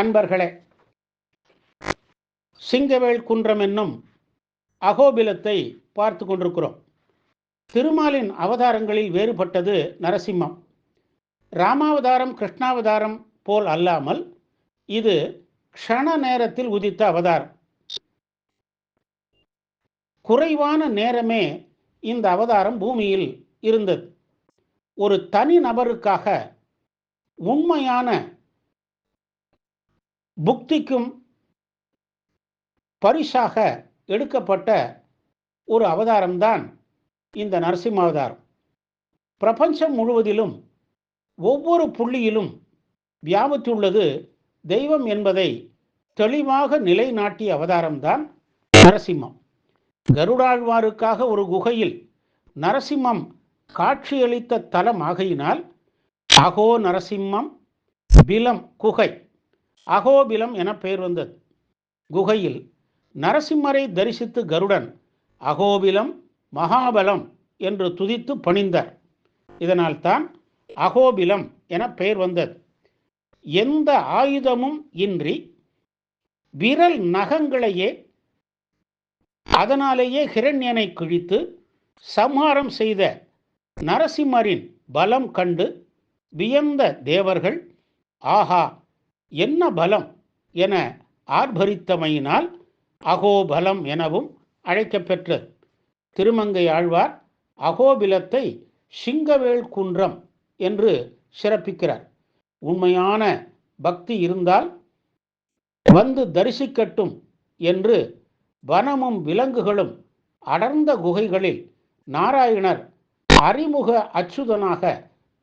அன்பர்களே, சிங்கவேல் குன்றம் என்னும் அகோபிலத்தை பார்த்து கொண்டிருக்கிறோம். திருமாலின் அவதாரங்களில் வேறுபட்டது நரசிம்மம். ராமாவதாரம் கிருஷ்ணாவதாரம் போல் அல்லாமல் இது க்ஷண நேரத்தில் உதித்த அவதாரம். குறைவான நேரமே இந்த அவதாரம் பூமியில் இருந்தது. ஒரு தனி நபருக்காக உண்மையான புக்திக்கும் பரிசாக எடுக்கப்பட்ட ஒரு அவதாரம்தான் இந்த நரசிம்ம அவதாரம். பிரபஞ்சம் முழுவதிலும் ஒவ்வொரு புள்ளியிலும் வியாபித்துள்ளது தெய்வம் என்பதை தெளிவாக நிலைநாட்டிய அவதாரம்தான் நரசிம்மம். கருடாழ்வாருக்காக ஒரு குகையில் நரசிம்மம் காட்சியளித்த தலம் ஆகையினால் அகோ நரசிம்மம் பிலம் குகை, அகோபிலம் என பெயர் வந்தது. குகையில் நரசிம்மரை தரிசித்து கருடன் அகோபிலம் மகாபலம் என்று துதித்து பணிந்தார். இதனால் தான் அகோபிலம் என பெயர் வந்தது. எந்த ஆயுதமும் இன்றி விரல் நகங்களையே அதனாலேயே ஹிரண்யனை கிழித்து சம்ஹாரம் செய்த நரசிம்மரின் பலம் கண்டு வியந்த தேவர்கள் ஆஹா என்ன பலம் என ஆர்ப்பரித்தமையினால் அகோபலம் எனவும் அழைக்கப்பெற்றது. திருமங்கை ஆழ்வார் அகோபிலத்தை சிங்கவேல் குன்றம் என்று சிறப்பிக்கிறார். உண்மையான பக்தி இருந்தால் வந்து தரிசிக்கட்டும் என்று வனமும் விலங்குகளும் அடர்ந்த குகைகளில் நாராயணர் அறிமுக அச்சுதனாக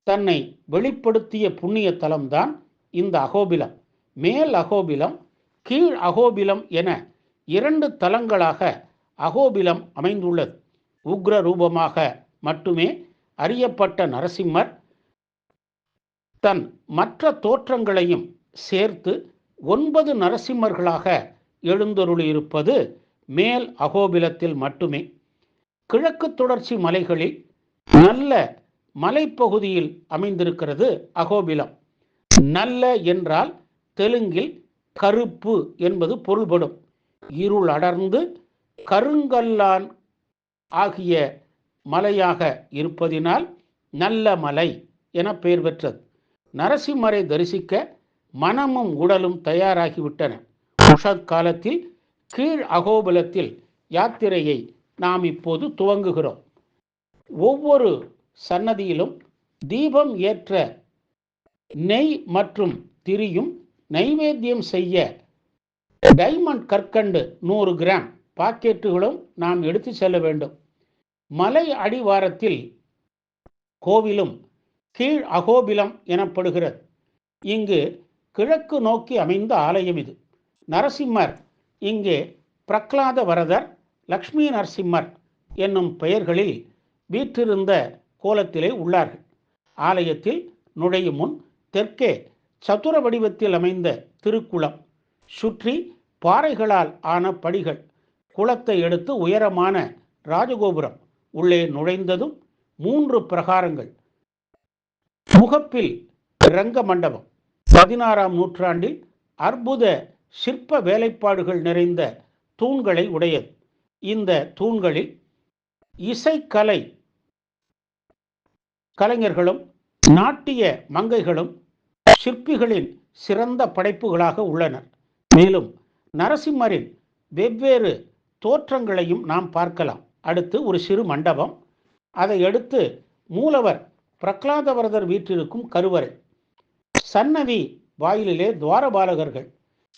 தன்னை வெளிப்படுத்திய புண்ணிய தலம்தான் இந்த அகோபிலம். மேல் அகோபிலம், கீழ் அகோபிலம் என இரண்டு தலங்களாக அகோபிலம் அமைந்துள்ளது. உக்ர ரூபமாக மட்டுமே அறியப்பட்ட நரசிம்மர் தன் மற்ற தோற்றங்களையும் சேர்த்து 9 நரசிம்மர்களாக எழுந்தருளியிருப்பது மேல் அகோபிலத்தில் மட்டுமே. கிழக்கு தொடர்ச்சி மலைகளில் நல்ல மலைப்பகுதியில் அமைந்திருக்கிறது அகோபிலம். நல்ல என்றால் தெலுங்கில் கருப்பு என்பது பொருள்படும். இருள் அடர்ந்து கருங்கல்லான் ஆகிய மலையாக இருப்பதினால் நல்ல மலை என பெயர் பெற்றது. நரசிம்மரை தரிசிக்க மனமும் உடலும் தயாராகிவிட்டன. உஷத்காலத்தில் கீழ் அகோபிலத்தில் யாத்திரையை நாம் இப்போது துவங்குகிறோம். ஒவ்வொரு சன்னதியிலும் தீபம் ஏற்ற நெய் மற்றும் திரியும் நைவேத்தியம் செய்ய டைமண்ட் கற்கண்டு 100 கிராம் பாக்கெட்டுகளும் நாம் எடுத்து செல்ல வேண்டும். மலை அடிவாரத்தில் கோவிலும் கீழ் அகோபிலம் எனப்படுகிறது. இங்கு கிழக்கு நோக்கி அமைந்த ஆலயம் இது. நரசிம்மர் இங்கே பிரகலாத வரதர், லக்ஷ்மி நரசிம்மர் என்னும் பெயர்களில் வீற்றிருந்த கோலத்திலே உள்ளார்கள். ஆலயத்தில் நுழையும் முன் தெற்கே சதுர வடிவத்தில் அமைந்த திருக்குளம், சுற்றி பாறைகளால் ஆன படிகள், குளத்தை எடுத்து உயரமான ராஜகோபுரம், உள்ளே நுழைந்ததும் 3 பிரகாரங்கள், முகப்பில் ரங்க மண்டபம், 16ஆம் நூற்றாண்டில் அற்புத சிற்ப வேலைப்பாடுகள் நிறைந்த தூண்களை உடையது. இந்த தூண்களில் இசைக்கலை கலைஞர்களும் நாட்டிய மங்கைகளும் சிற்பிகளின் சிறந்த படைப்புகளாக உள்ளனர். மேலும் நரசிம்மரின் வெவ்வேறு தோற்றங்களையும் நாம் பார்க்கலாம். அடுத்து ஒரு சிறு மண்டபம், அதை அடுத்து மூலவர் பிரகலாதவரதர் வீற்றிருக்கும் கருவறை, சன்னதி வாயிலிலே துவாரபாலகர்கள்,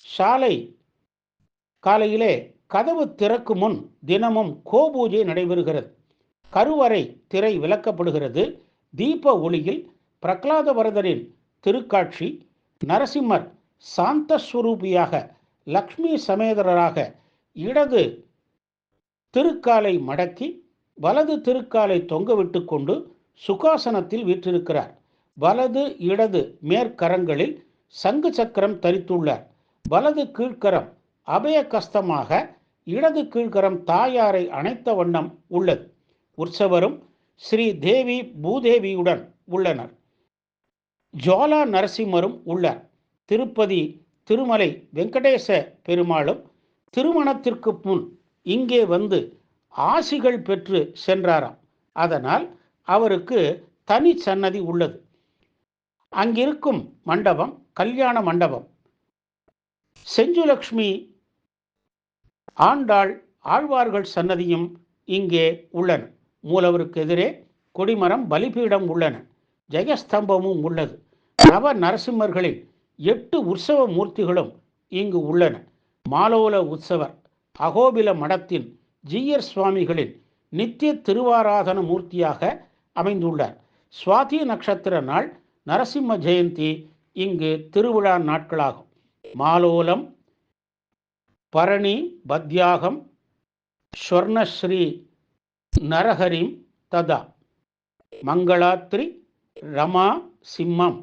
சாலை காலையிலே கதவு திறக்கும் முன் தினமும் கோபூஜை நடைபெறுகிறது. கருவறை திரை விலக்கப்படுகிறது. தீப ஒளியில் பிரகலாதவரதரின் திருக்காட்சி, நரசிம்மர் சாந்தஸ்வரூபியாக லக்ஷ்மி சமேதரராக இடது திருக்காலை மடக்கி வலது திருக்காலை தொங்கவிட்டு கொண்டு சுகாசனத்தில் வீற்றிருக்கிறார். வலது இடது மேற்கரங்களில் சங்கு சக்கரம் தரித்துள்ளார். வலது கீழ்கரம் அபய கஸ்தமாக, இடது கீழ்கரம் தாயாரை அணைத்த வண்ணம் உள்ளது. உற்சவரும் ஸ்ரீ தேவி பூதேவியுடன் உள்ளனர். ஜுவாலா நரசிம்மரும் உள்ளார். திருப்பதி திருமலை வெங்கடேச பெருமாளும் திருமணத்திற்கு முன் இங்கே வந்து ஆசிகள் பெற்று சென்றாராம். அதனால் அவருக்கு தனி சன்னதி உள்ளது. அங்கிருக்கும் மண்டபம் கல்யாண மண்டபம். செஞ்சுலக்ஷ்மி ஆண்டாள் ஆழ்வார்கள் சன்னதியும் இங்கே உள்ளன. மூலவருக்கு எதிரே கொடிமரம் பலிபீடம் உள்ளன. ஜெயஸ்தம்பமும் உள்ளது. நவ நரசிம்மர்களின் 8 உற்சவ மூர்த்திகளும் இங்கு உள்ளன. மாலோல உற்சவர் அகோபில மடத்தின் ஜீயர் சுவாமிகளின் நித்திய திருவாராதன மூர்த்தியாக அமைந்துள்ளார். சுவாதி நட்சத்திர நாள் நரசிம்ம ஜெயந்தி இங்கு திருவிழா நாட்களாகும். மாலோலம், பரணி, பத்யாகம், ஸ்வர்ணஸ்ரீ நரஹரிம் ததா மங்களாத்ரி ரமா சிம்மம்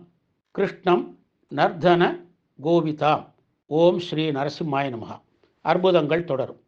கிருஷ்ணம் நர்தன கோவிதாம். ஓம் ஸ்ரீ நரசிம்மாய நமஹ. அற்புதங்கள் தொடரும்.